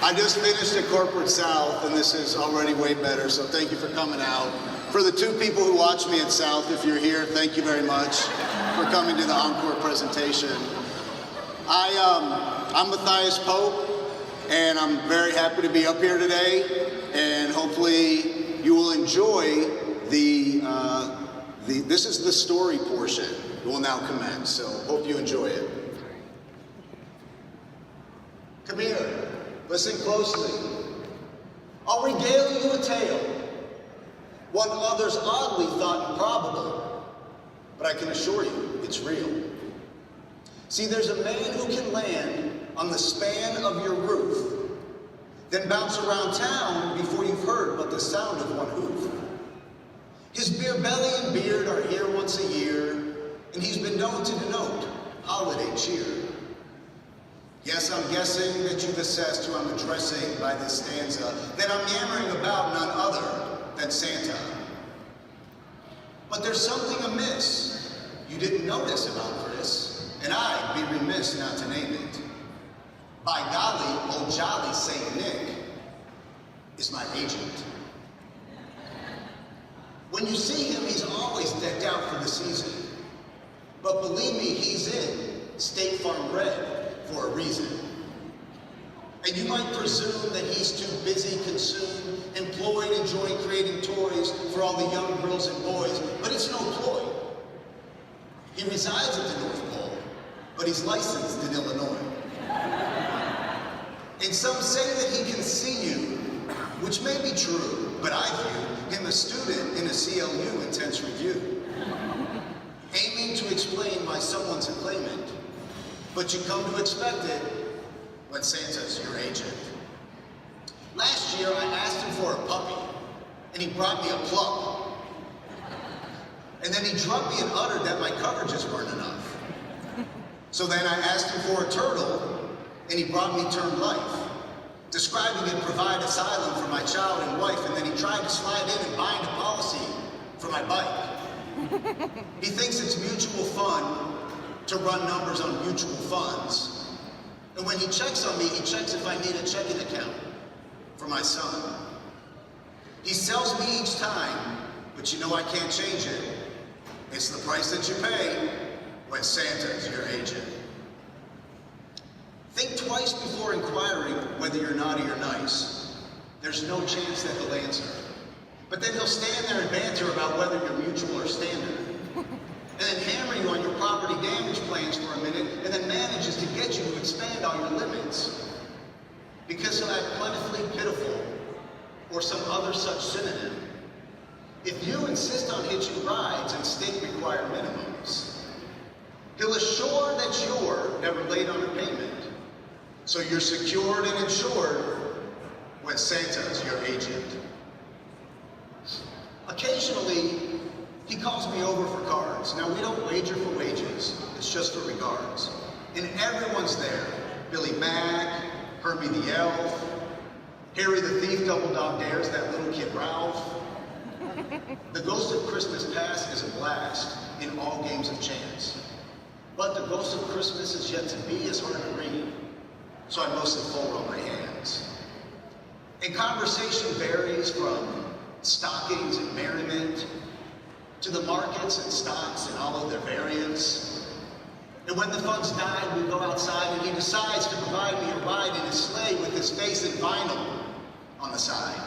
I just finished at Corporate South, and this is already way better, so thank you for coming out. For the 2 people who watch me at South, if you're here, thank you very much for coming to the encore presentation. I'm Matthias Pope, and I'm very happy to be up here today, and hopefully you will enjoy this is the story portion. It will now commence, so hope you enjoy it. Come here, listen closely. I'll regale you a tale, one others oddly thought improbable, but I can assure you it's real. See, there's a man who can land on the span of your roof, then bounce around town before you've heard but the sound of one hoof. His beer belly and beard are here once a year, and he's been known to denote holiday cheer. Yes, I'm guessing that you've assessed who I'm addressing by this stanza, that I'm yammering about none other than Santa. But there's something amiss you didn't notice about Chris, and I'd be remiss not to name it. By golly, old jolly Saint Nick is my agent. When you see him, he's always decked out for the season. But believe me, he's in State Farm Red for a reason. And you might presume that he's too busy, consumed, employed, enjoying creating toys for all the young girls and boys, but it's no ploy. He resides at the North Pole, but he's licensed in Illinois. And some say that he can see you, which may be true, but I view him a student in a CLU intense review, aiming to explain why someone's a claimant, but you come to expect it when Santa's your agent. Last year, I asked him for a puppy, and he brought me a plug. And then he drugged me and uttered that my coverages weren't enough. So then I asked him for a turtle, and he brought me term life, describing it provide asylum for my child and wife, and then he tried to slide in and bind a policy for my bike. He thinks it's mutual fun to run numbers on mutual funds. And when he checks on me, he checks if I need a checking account for my son. He sells me each time, but you know I can't change it. It's the price that you pay when Santa's your agent. Think twice before inquiring whether you're naughty or nice. There's no chance that he'll answer. But then he'll stand there and banter about whether you're mutual or standard. And then hammer you on your property damage plans for a minute, and then manages to get you to expand all your limits. Because he'll act plentifully pitiful, or some other such synonym, if you insist on hitching rides and state-required minimums. He'll assure that you're never late on a payment, so you're secured and insured when Santa's your agent. Occasionally, he calls me over for cards. Now, we don't wager for wages. It's just for regards. And everyone's there. Billy Mack, Herbie the Elf, Harry the Thief double dog dares that little kid Ralph. The Ghost of Christmas Past is a blast in all games of chance. But the Ghost of Christmas is yet to be is hard to read, so I mostly fold on my hands. And conversation varies from stockings and merriment to the markets and stocks and all of their variants. And when the funds die, we go outside and he decides to provide me a ride in his sleigh with his face in vinyl on the side.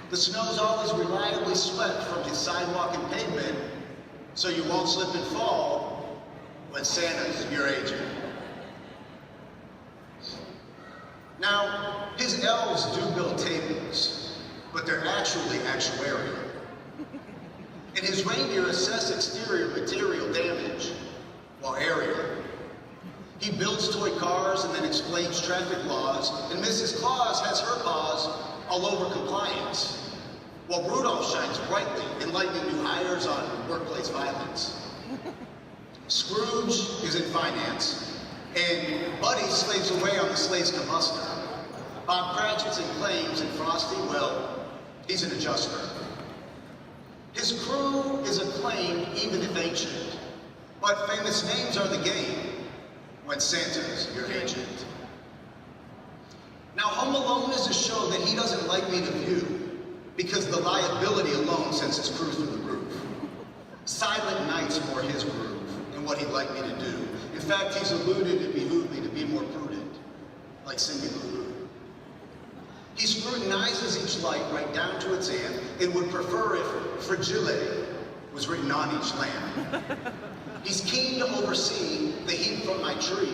The snow's always reliably swept from his sidewalk and pavement, so you won't slip and fall when Santa's your agent. Now, his elves do build tables, but they're actually actuarial. And his reindeer assess exterior material damage, while aerial. He builds toy cars and then explains traffic laws, and Mrs. Claus has her paws all over compliance, while Rudolph shines brightly, enlightening new hires on workplace violence. Scrooge is in finance, and Buddy slaves away on the sleigh's combustor. Bob Cratchit's in claims, and Frosty, well, he's an adjuster. His crew is acclaimed, even if ancient, but famous names are the game when Santa's your agent. Now, Home Alone is a show that he doesn't like me to view because the liability alone sends his crew through the roof. Silent Night's more his groove and what he'd like me to do. In fact, he's alluded it behooved me to be more prudent, like Cindy Lou Who. He scrutinizes each light right down to its end and would prefer if fragile was written on each lamp. He's keen to oversee the heat from my tree,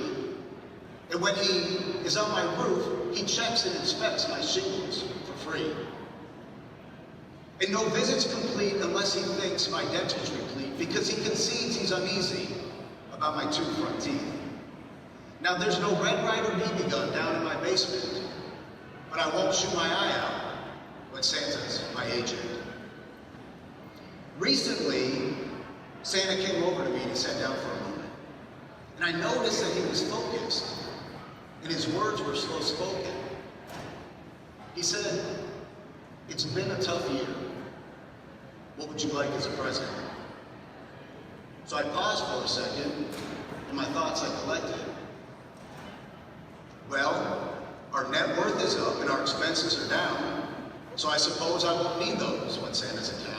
and when he is on my roof, he checks and inspects my shingles for free. And no visit's complete unless he thinks my dental's replete, because he concedes he's uneasy about my two front teeth. Now, there's no Red Ryder BB gun down in my basement, but I won't shoot my eye out when Santa's my agent. Recently, Santa came over to me and he sat down for a moment. And I noticed that he was focused, and his words were slow-spoken. He said, "It's been a tough year. What would you like as a present?" So I paused for a second, and my thoughts I collected. Well, our net worth is up and our expenses are down, so I suppose I won't need those when Santa's in town.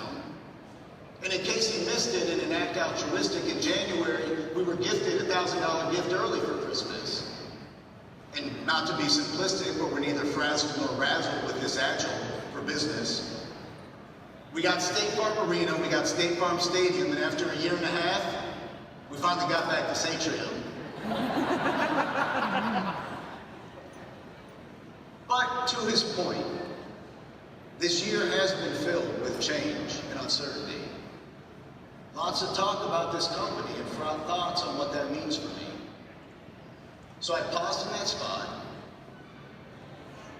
And in case he missed it, in an act altruistic in January, we were gifted a $1,000 gift early for Christmas. And not to be simplistic, but we're neither frazzled nor razzled with this agile for business. We got State Farm Arena, we got State Farm Stadium, and after a year and a half, we finally got back to Atrium. But to his point, this year has been filled with change and uncertainty. Lots of talk about this company and thoughts on what that means for me. So I paused in that spot.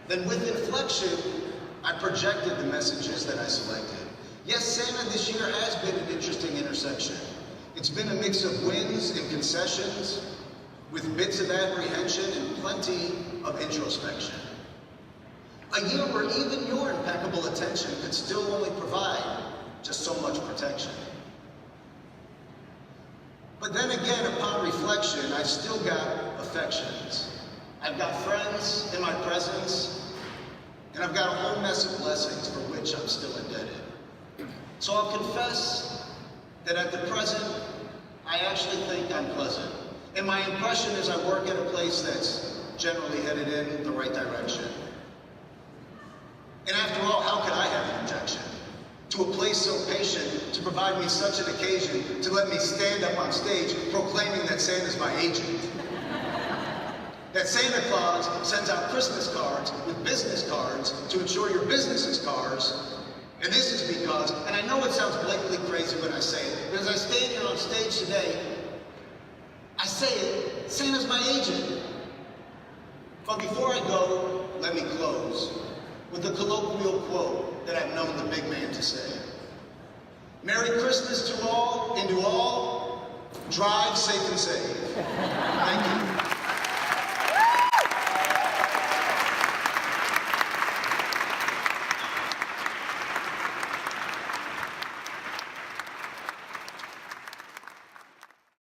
Then with inflection, I projected the messages that I selected. Yes, Santa this year has been an interesting intersection. It's been a mix of wins and concessions, with bits of apprehension and plenty of introspection. A year where even your impeccable attention could still only provide just so much protection. But then again, upon reflection, I've still got affections. I've got friends in my presence, and I've got a whole mess of blessings for which I'm still indebted. So I'll confess that at the present, I actually think I'm pleasant. And my impression is I work at a place that's generally headed in the right direction. And after all, how could I have an objection to a place so patient to provide me such an occasion to let me stand up on stage proclaiming that Santa's my agent? That Santa Claus sends out Christmas cards with business cards to ensure your business is cars. And this is because, and I know it sounds blatantly crazy when I say it, but as I stand here on stage today, I say it, Santa's my agent. But before I go, let me close with a colloquial quote that I've known the big man to say. Merry Christmas to all, and to all, drive safe and safe. Thank you.